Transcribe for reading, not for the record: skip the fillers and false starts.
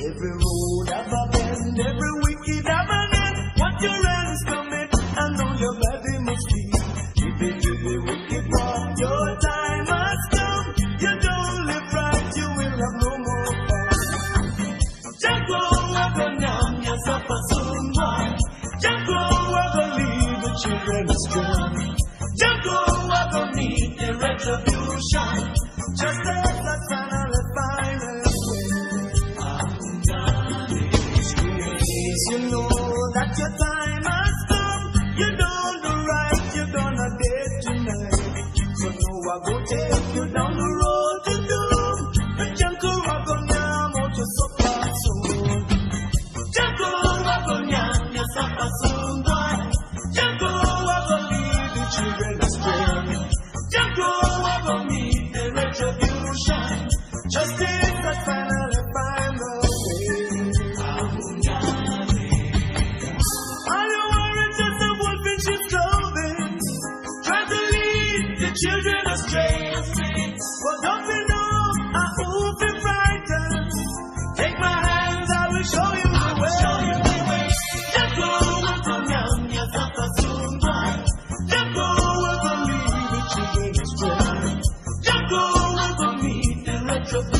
Every road have a bend, every wicked have an end. What your hands commit, I know your body must be. If it is the wicked one, your time has come. You don't live right, you will have no more fun. Jango wagonam, you suffer soon, boy. Jango wagon lead the children astray. Jango wagon need the retribution. Just as the final you know that your time has come. You don't do right, you're gonna dead tonight. So no, I go take you down the road to doom. The jungle wagon out your suffer soon. Jungle wagon you suffer soon, boy. Jungle wagon lead the children astray. Jungle wagon need the retribution. Justice that finally find the way. Children astray, well don't be known, I won't be frightened. Take my hands, I will show you the way. Jango wagon you suffer soon, boy. Jango wagon lead the children astray. Jango wagon need the retribution.